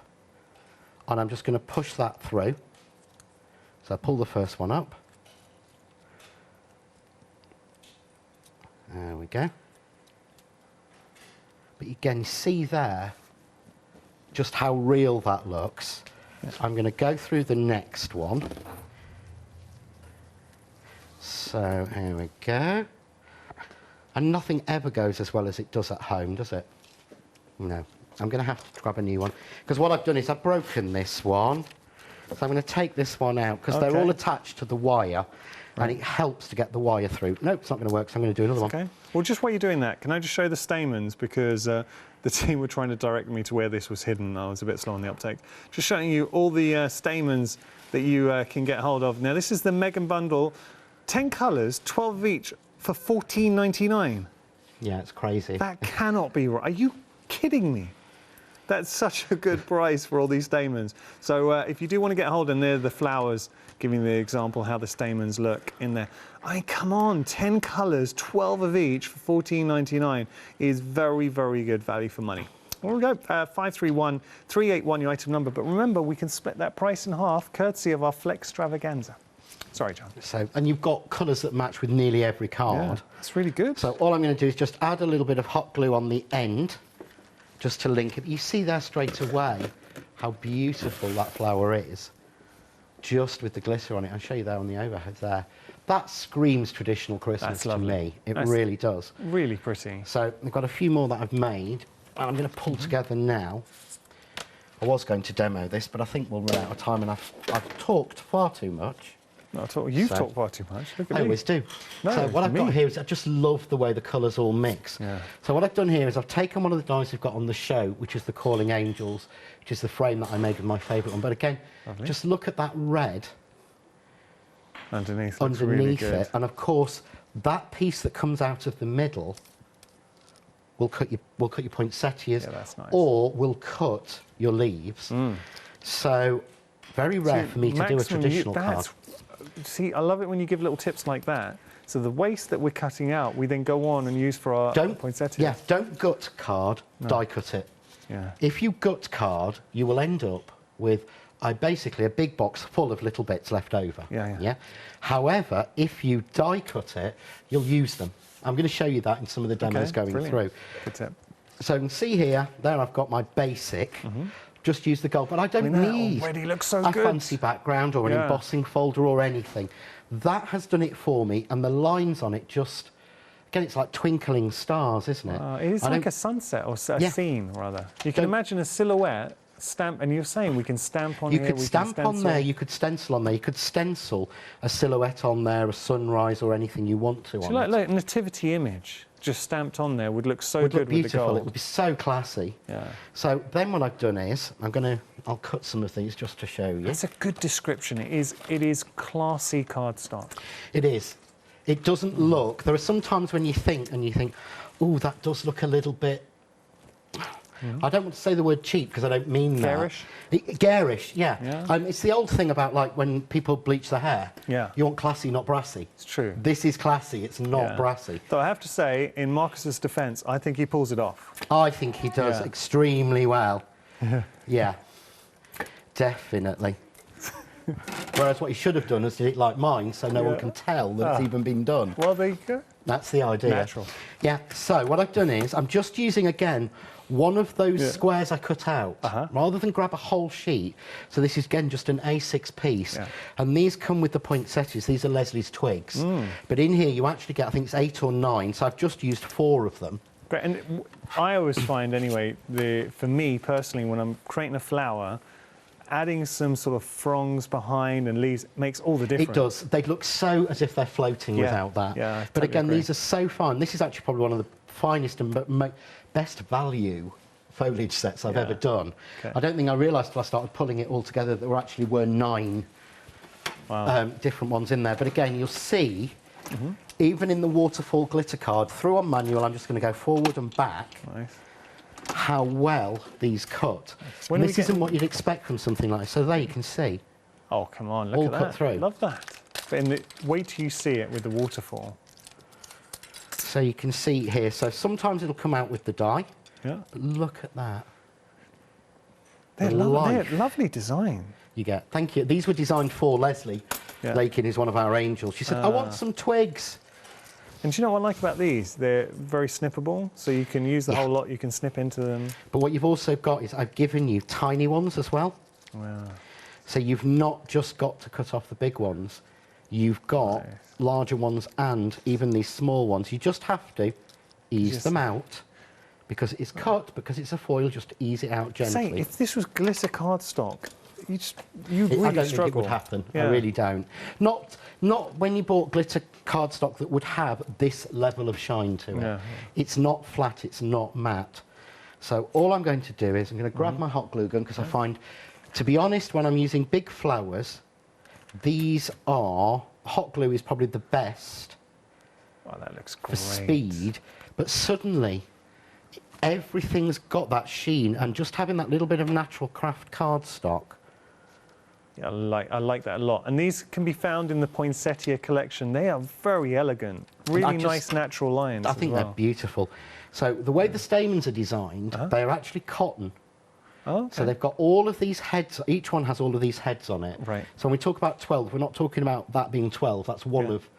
and I'm just going to push that through. So I pull the first one up. There we go. But again, you see there just how real that looks. Yeah. I'm going to go through the next one. So here we go. And nothing ever goes as well as it does at home, does it? No. I'm going to have to grab a new one. Because what I've done is I've broken this one. So I'm going to take this one out because they're Okay. all attached to the wire. And it helps to get the wire through. Nope, it's not going to work, so I'm going to do another one. Okay. Well, just while you're doing that, can I just show the stamens? Because the team were trying to direct me to where this was hidden. I was a bit slow on the uptake. Just showing you all the stamens that you can get hold of. Now, this is the Megan bundle. 10 colours, 12 of each, for $14.99. Yeah, it's crazy. That cannot be right. Are you kidding me? That's such a good price for all these stamens. So if you do want to get hold, and they're the flowers, giving the example how the stamens look in there. I mean, come on, 10 colours, 12 of each for $14.99 is very, very good value for money. There we go, 531381, your item number. But remember, we can split that price in half, courtesy of our Flex Extravaganza. Sorry, John. So, and you've got colours that match with nearly every card. Yeah, that's really good. So all I'm going to do is just add a little bit of hot glue on the end, just to link it. You see there straight away how beautiful that flower is, just with the glitter on it. I'll show you there on the overhead there. That screams traditional Christmas That's to lovely. me. It That's really does. Really pretty. So I've got a few more that I've made, and I'm going to pull together now. I was going to demo this, but I think we'll run out of time, and I've talked far too much. Not at all. You've So- talked far too much. Look at I me. always do. No, so what I've me. got here is I just love the way the colours all mix. Yeah. So what I've done here is I've taken one of the dies we've got on the show, which is the Calling Angels, which is the frame that I made with my favourite one. But again, Lovely. just look at that red. Underneath looks really good. it. And of course, that piece that comes out of the middle will cut your poinsettias, Yeah, that's nice. or will cut your leaves. So very rare for me to do a traditional card. See, I love it when you give little tips like that. So the waste that we're cutting out, we then go on and use for our poinsettias. Yeah, don't gut card, die cut it. Yeah. If you gut card, you will end up with basically a big box full of little bits left over. Yeah. However, if you die cut it, you'll use them. I'm going to show you that in some of the demos going through. Good tip. So you can see here, there I've got my basic. Just use the gold, but I don't that need already looks so a good. fancy background or an embossing folder or anything. That has done it for me, and the lines on it just, again, it's like twinkling stars, isn't it? It is like a sunset or a scene, rather. You can imagine a silhouette stamp, and you're saying we can stamp on you here. Could stamp on there, you could stencil on there, you could stencil a silhouette on there, a sunrise or anything you want to. So like a nativity image just stamped on there would look so good with the gold. It would be so classy. Yeah. So then what I've done is I'll cut some of these just to show you. That's a good description. It is classy cardstock. It is. It doesn't look. There are some times when you think, oh, that does look a little bit. I don't want to say the word cheap because I don't mean that. Garish? Garish, yeah. It's the old thing about like when people bleach their hair. Yeah. You want classy, not brassy. It's true. This is classy. It's not brassy. Though I have to say, in Marcus's defence, I think he pulls it off. I think he does extremely well. Yeah, definitely. Whereas what he should have done is did it like mine, so no one can tell that it's even been done. Well, there you go. That's the idea. Natural. Yeah, so what I've done is I'm just using, again, one of those squares I cut out, rather than grab a whole sheet. So this is, again, just an A6 piece. And these come with the poinsettias. These are Leslie's twigs. But in here, you actually get, I think it's 8 or 9, so I've just used 4 of them. Great. And I always find, anyway, for me personally, when I'm creating a flower, adding some sort of fronds behind and leaves makes all the difference. It does. They look so as if they're floating without that. Yeah, but totally again, agree. these are so fine. This is actually probably one of the finest and best value foliage sets I've ever done. Okay. I don't think I realised till I started pulling it all together that there actually were 9 different ones in there. But again, you'll see, even in the waterfall glitter card, through on manual, I'm just going to go forward and back. Nice. How well these cut. And this isn't what you'd expect from something like this. So there you can see. Oh, come on, look all at that. cut through. Love that. But wait till you see it with the waterfall. So you can see here. So sometimes it'll come out with the die. Yeah. But look at that. They're lovely design. You get. Thank you. These were designed for Leslie. Lakin is one of our angels. She said, I want some twigs. And do you know what I like about these? They're very snippable, so you can use the whole lot, you can snip into them. But what you've also got is I've given you tiny ones as well. Wow. So you've not just got to cut off the big ones. You've got larger ones and even these small ones. You just have to ease them out because it's cut, because it's a foil, just ease it out gently. Say, if this was glitter cardstock, you'd really I don't struggle. think it would happen. I really don't. Not when you bought glitter cardstock that would have this level of shine to it. It's not flat, it's not matte. So all I'm going to do is I'm going to grab my hot glue gun because I find, to be honest, when I'm using big flowers, hot glue is probably the best That looks for great. speed, but suddenly everything's got that sheen, and just having that little bit of natural craft cardstock. Yeah, I like that a lot. And these can be found in the Poinsettia collection. They are very elegant, really nice natural lines. I think they're beautiful. So the way the stamens are designed, they're actually cotton. Oh, okay. So they've got all of these heads, each one has all of these heads on it. Right. So when we talk about 12, we're not talking about that being 12, that's one of,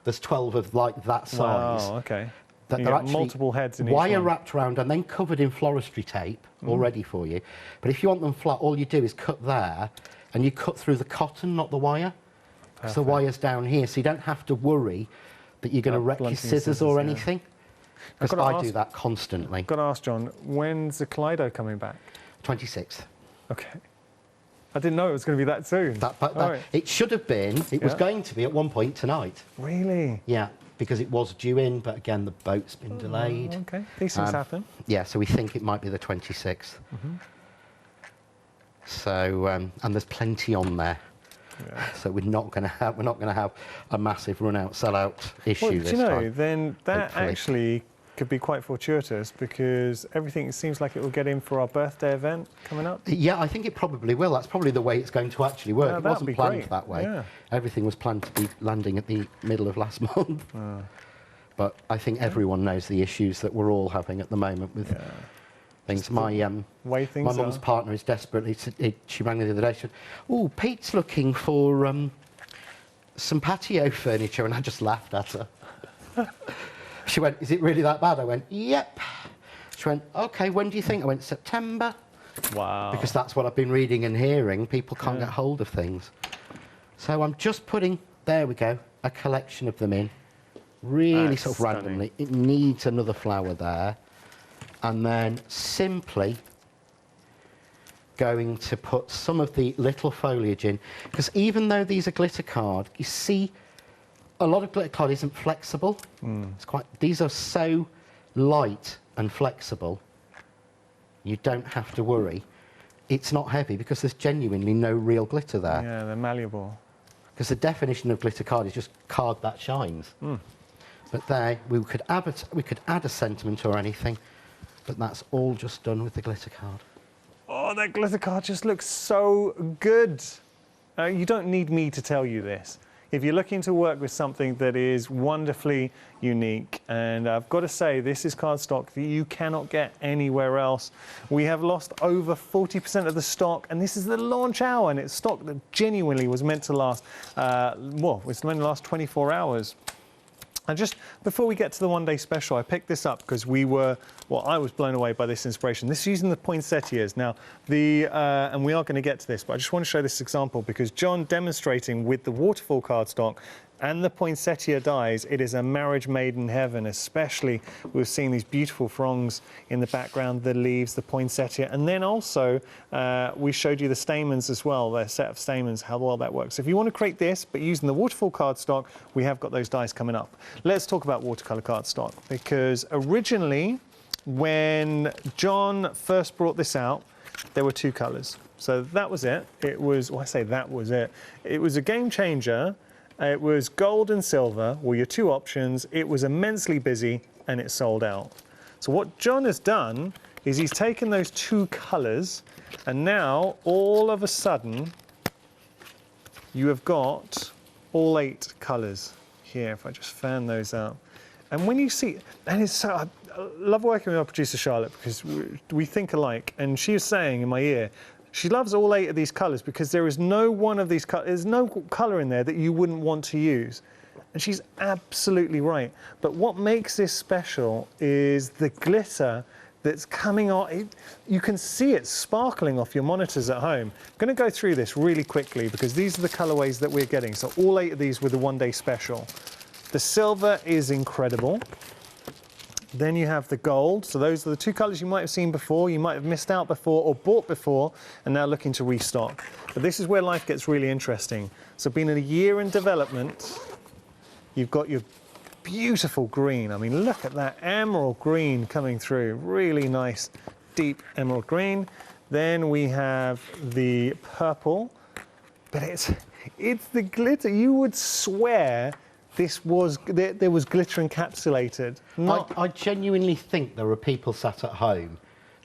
there's 12 of like that size. Wow, okay. That You they're get actually multiple heads in each wire one. wrapped around and then covered in floristry tape, all ready for you. But if you want them flat, all you do is cut there, and you cut through the cotton, not the wire. Because the wire's down here, so you don't have to worry that you're going to wreck your scissors or anything. Because I do that constantly. I've got to ask, John, when's the Kaleido coming back? 26th. Okay. I didn't know it was going to be that soon. Right. It should have been, it was going to be at one point tonight. Really? Yeah, because it was due in, but again, the boat's been delayed. Okay, these things happen. Yeah, so we think it might be the 26th. So, and there's plenty on there. Yeah. So we're not going to have a massive run-out, sell-out issue Well, this do you know, time. then that hopefully. actually could be quite fortuitous because everything seems like it will get in for our birthday event coming up. Yeah, I think it probably will. That's probably the way it's going to actually work. Yeah, It that'd wasn't be planned great. that way. Yeah. Everything was planned to be landing at the middle of last month. But I think everyone knows the issues that we're all having at the moment with things. Way things My mum's are. partner is desperately. She rang me the other day. She said, "Oh, Pete's looking for some patio furniture," and I just laughed at her. She went, "Is it really that bad?" I went, "Yep." She went, "Okay, when do you think?" I went, "September." Wow. Because that's what I've been reading and hearing. People can't get hold of things. So I'm just putting, there we go, a collection of them in. Really That's sort of stunning. randomly. It needs another flower there. And then simply going to put some of the little foliage in. Because even though these are glitter card, you see a lot of glitter card isn't flexible. It's quite, these are so light and flexible, you don't have to worry. It's not heavy because there's genuinely no real glitter there. Yeah, they're malleable. Because the definition of glitter card is just card that shines. But there, we could add a sentiment or anything, but that's all just done with the glitter card. Oh, that glitter card just looks so good. You don't need me to tell you this. If you're looking to work with something that is wonderfully unique, and I've got to say, this is cardstock that you cannot get anywhere else. We have lost over 40% of the stock, and this is the launch hour, and it's stock that genuinely was meant to last, it's meant to last 24 hours. And just before we get to the one-day special, I picked this up because I was blown away by this inspiration. This is using the poinsettias. Now, and we are going to get to this, but I just want to show this example because John demonstrating with the waterfall cardstock and the poinsettia dies, it is a marriage made in heaven, especially we've seen these beautiful fronds in the background, the leaves, the poinsettia, and then also we showed you the stamens as well, the set of stamens, how well that works. So if you want to create this, but using the waterfall cardstock, we have got those dies coming up. Let's talk about watercolor cardstock, because originally, when John first brought this out, there were two colors. So that was it. It was, well, I say that was it. It was a game changer. It was gold and silver were your two options. It was immensely busy and it sold out. So what John has done is he's taken those two colors and now all of a sudden you have got all 8 colors here. If I just fan those out. And when you see, and it's so, I love working with our producer Charlotte because we think alike, and she was saying in my ear, she loves all 8 of these colours because there is no one of these colours, there's no colour in there that you wouldn't want to use. And she's absolutely right. But what makes this special is the glitter that's coming on. You can see it sparkling off your monitors at home. I'm going to go through this really quickly because these are the colourways that we're getting. So all 8 of these were the one-day special. The silver is incredible. Then you have the gold. So those are the two colours you might have seen before, you might have missed out before or bought before and now looking to restock. But this is where life gets really interesting. So been a year in development, you've got your beautiful green. I mean, look at that emerald green coming through. Really nice, deep emerald green. Then we have the purple, but it's the glitter. You would swear there was glitter encapsulated. I genuinely think there are people sat at home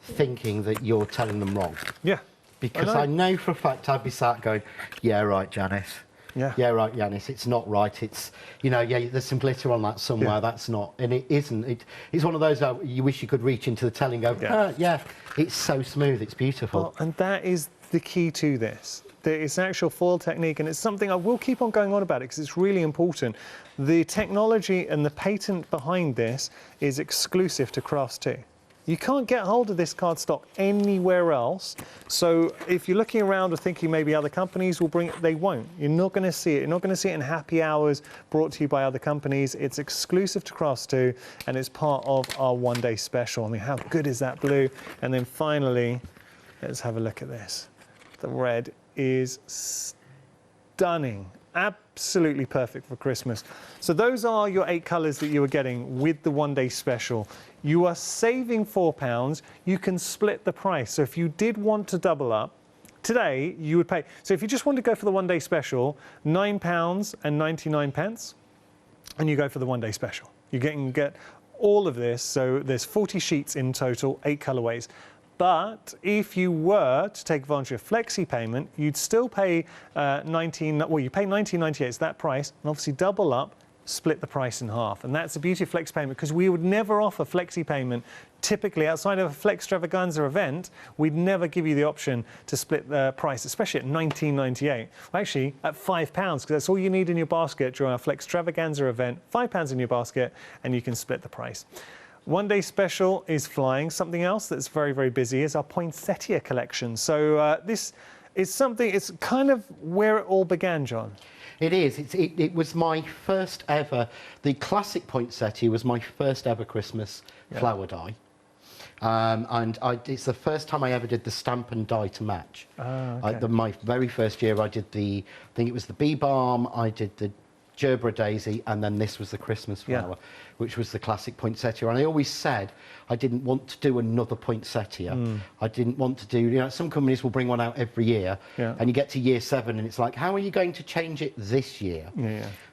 thinking that you're telling them wrong. Yeah. Because I know for a fact I'd be sat going, yeah, right, Janice. Yeah. Yeah, right, Janice, it's not right. It's, you know, yeah, there's some glitter on that somewhere. Yeah. That's not, and it isn't. It's one of those you wish you could reach into the telly and go, yeah, it's so smooth, it's beautiful. Well, and that is the key to this. It's an actual foil technique, and it's something I will keep on going on about it because it's really important. The technology and the patent behind this is exclusive to Crafts 2. You can't get hold of this cardstock anywhere else. So if you're looking around or thinking maybe other companies will bring it, they won't. You're not going to see it. You're not going to see it in happy hours brought to you by other companies. It's exclusive to Crafts 2, and it's part of our one-day special. I mean, how good is that blue? And then finally, let's have a look at this. The red is stunning, absolutely perfect for Christmas. So those are your 8 colours that you are getting with the one-day special. You are saving £4. You can split the price. So if you did want to double up, today you would pay. So if you just want to go for the one-day special, £9.99, and you go for the one-day special, you can get all of this. So there's 40 sheets in total, 8 colourways. But if you were to take advantage of flexi payment, you'd still pay you pay £19.98, it's that price, and obviously double up, split the price in half. And that's the beauty of flexi payment, because we would never offer flexi payment. Typically, outside of a Flex Extravaganza event, we'd never give you the option to split the price, especially at £19.98. Well, actually, at £5, because that's all you need in your basket during our Flex Extravaganza event, £5 in your basket, and you can split the price. One day special is flying. Something else that's very, very busy is our poinsettia collection. So this is something, it's kind of where it all began, John. It is. It was my first ever, the classic poinsettia was my first ever Christmas flower die. It's the first time I ever did the stamp and die to match. Okay. My very first year I did I think it was the bee balm, I did the gerbera daisy, and then this was the Christmas flower, which was the classic poinsettia. And I always said I didn't want to do another poinsettia. I didn't want to do, some companies will bring one out every year, and you get to year 7 and it's like, how are you going to change it this year?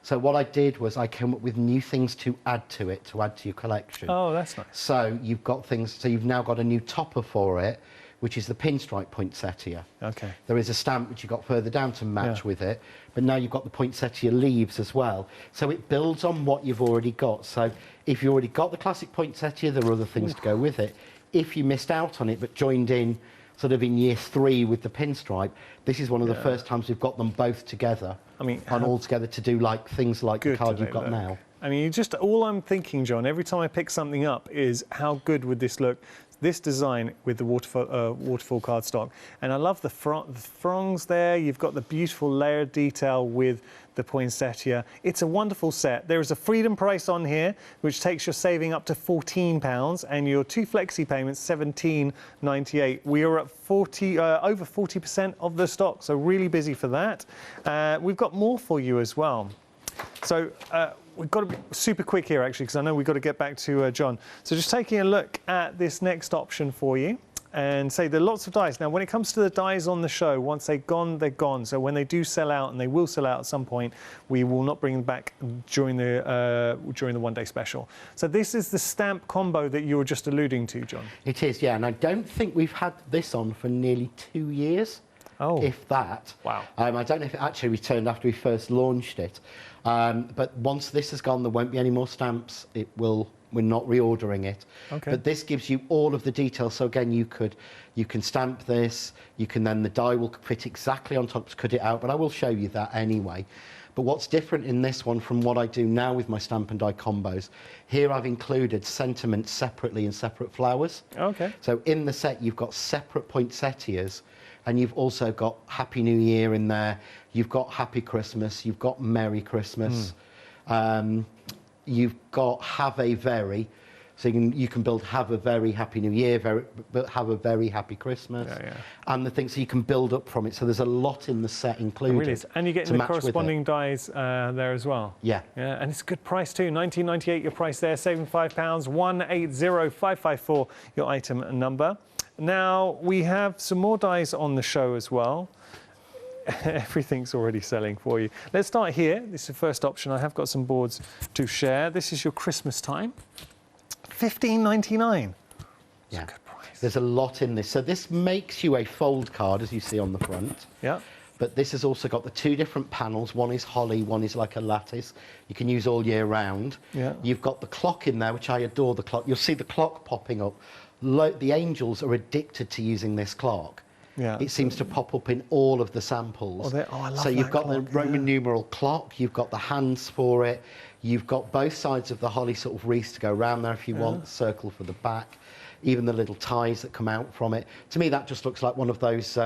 So what I did was I came up with new things to add to it, to add to your collection. Oh, that's nice. So you've got things, so you've now got a new topper for it, which is the pinstripe poinsettia. Okay. There is a stamp which you got further down to match with it, but now you've got the poinsettia leaves as well. So it builds on what you've already got. So if you already got the classic poinsettia, there are other things to go with it. If you missed out on it but joined in sort of in year 3 with the pinstripe, this is one of the first times we've got them both together. I mean, and all together to do like things like the card you've got now. I mean, all I'm thinking, John, every time I pick something up is how good would this look? This design with the waterfall cardstock. And I love the fronds there. You've got the beautiful layered detail with the poinsettia. It's a wonderful set. There is a freedom price on here, which takes your saving up to £14, and your 2 flexi payments, £17.98. We are at over 40% of the stock, so really busy for that. We've got more for you as well. So we've got to be super quick here, actually, because I know we've got to get back to John. So just taking a look at this next option for you, and say there are lots of dies. Now, when it comes to the dies on the show, once they're gone, they're gone. So when they do sell out, and they will sell out at some point, we will not bring them back during the one-day special. So this is the stamp combo that you were just alluding to, John. It is, yeah, and I don't think we've had this on for nearly 2 years. Oh. If that. Wow. I don't know if it actually returned after we first launched it. But once this has gone, there won't be any more stamps. We're not reordering it. Okay. But this gives you all of the details. So again, you can stamp this. You can then, the die will fit exactly on top to cut it out. But I will show you that anyway. But what's different in this one from what I do now with my stamp and die combos, here I've included sentiments separately in separate flowers. Okay. So in the set, you've got separate poinsettias, and you've also got Happy New Year in there. You've got Happy Christmas. You've got Merry Christmas. You've got Have a Very. So you can build Have a Very Happy New Year, Have a Very Happy Christmas. And the things, so you can build up from it. So there's a lot in the set included. Really is. And you get the corresponding dies there as well. Yeah. And it's a good price too. £19.98 your price there, saving £5. 180554 your item number. Now, we have some more dies on the show as well. Everything's already selling for you. Let's start here. This is the first option. I have got some boards to share. This is your Christmas time. £15.99. Yeah. Good price. There's a lot in this. So this makes you a fold card, as you see on the front. Yeah. But this has also got the 2 different panels. One is holly, one is like a lattice. You can use all year round. Yeah. You've got the clock in there, which I adore the clock. You'll see the clock popping up. The angels are addicted to using this clock. Yeah. It seems to pop up in all of the samples. I love so you've got clock, the Roman numeral clock, you've got the hands for it, you've got both sides of the holly sort of wreaths to go around there if you want, circle for the back, even the little ties that come out from it. To me, that just looks like one of those,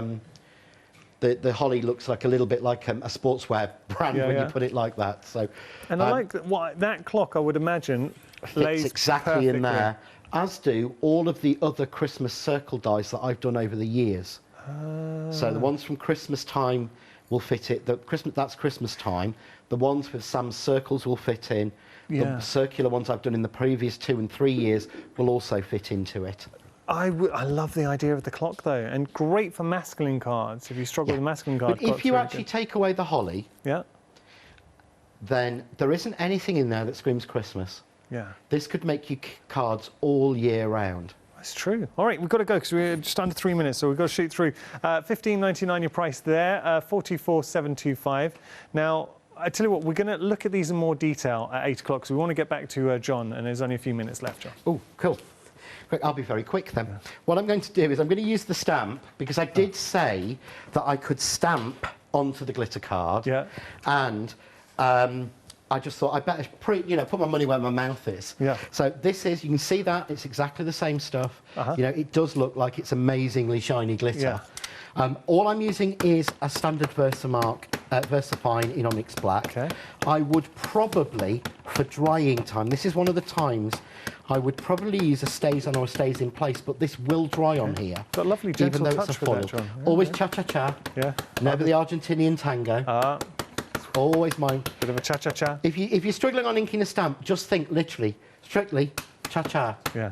the holly looks like a little bit like a sportswear brand when you put it like that. So, and I like that clock, I would imagine, lays exactly perfectly in there, as do all of the other Christmas circle dies that I've done over the years. So the ones from Christmas time will fit it. That's Christmas time. The ones with Sam's circles will fit in. The circular ones I've done in the previous 2 and 3 years will also fit into it. I love the idea of the clock though, and great for masculine cards if you struggle with masculine cards. But if you actually take away the holly, then there isn't anything in there that screams Christmas. Yeah. This could make you cards all year round. That's true. All right, we've got to go because we're just under 3 minutes, so we've got to shoot through. $15.99 your price there, $44,725. Now, I tell you what, we're going to look at these in more detail at 8 o'clock, so we want to get back to John, and there's only a few minutes left, John. Oh, cool. Quick, I'll be very quick then. Yeah. What I'm going to do is I'm going to use the stamp, because I did say that I could stamp onto the glitter card. Yeah. And I just thought I better put my money where my mouth is. Yeah. So this is, you can see that, it's exactly the same stuff. You know, it does look like it's amazingly shiny glitter. Yeah. All I'm using is a standard VersaFine in Onyx Black. Okay. I would probably, for drying time, this is one of the times I would probably use a stays on or a stays in place, but this will dry on here. Got a lovely gentle even though touch it's a foil. That, John. Yeah, always cha-cha-cha. Yeah. Never the Argentinian tango. Always mine. Bit of a cha-cha-cha. If you're struggling on inking a stamp, just think literally, strictly, cha-cha. Yeah.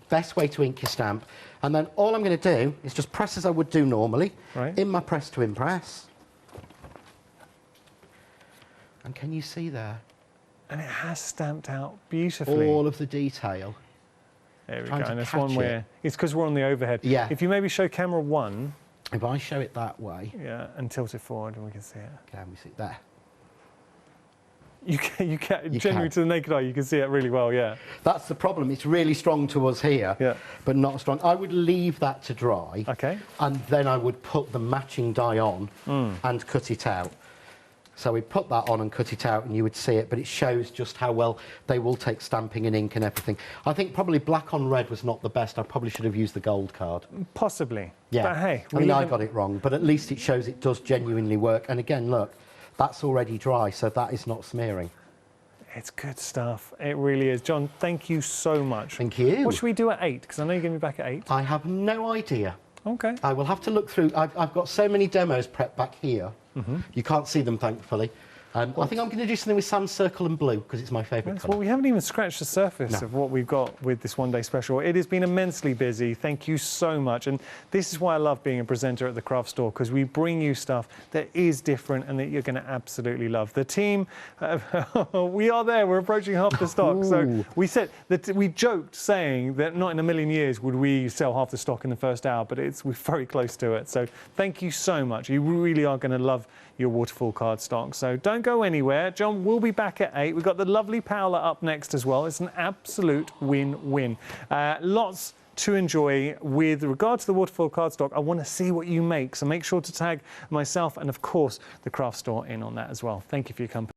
Best way to ink your stamp. And then all I'm going to do is just press as I would do normally, in my press to impress. And can you see there? And it has stamped out beautifully. All of the detail. There we go. And it's one where it's because we're on the overhead. Yeah. If you maybe show camera 1. If I show it that way. Yeah, and tilt it forward and we can see it. Can we see it there? You can generally to the naked eye, you can see it really well, yeah. That's the problem. It's really strong to us here, but not strong. I would leave that to dry. Okay. And then I would put the matching die on and cut it out. So we put that on and cut it out and you would see it, but it shows just how well they will take stamping and ink and everything. I think probably black on red was not the best. I probably should have used the gold card. Possibly. Yeah. But hey. I mean, I got it wrong, but at least it shows it does genuinely work. And again, look, that's already dry, so that is not smearing. It's good stuff. It really is. John, thank you so much. Thank you. What should we do at 8? Because I know you're going to be back at 8. I have no idea. Okay. I will have to look through. I've got so many demos prepped back here. You can't see them, thankfully. I think I'm going to do something with sand, circle and blue because it's my favourite colour. Well, we haven't even scratched the surface of what we've got with this one-day special. It has been immensely busy. Thank you so much. And this is why I love being a presenter at the craft store, because we bring you stuff that is different and that you're going to absolutely love. The team, we are there. We're approaching half the stock. Ooh. So we said that we joked saying that not in a million years would we sell half the stock in the first hour, but we're very close to it. So thank you so much. You really are going to love your waterfall card stock. So don't go anywhere. John will be back at 8. We've got the lovely Paola up next as well. It's an absolute win-win. Lots to enjoy with regard to the waterfall card stock. I want to see what you make, so make sure to tag myself and, of course, the craft store in on that as well. Thank you for your company.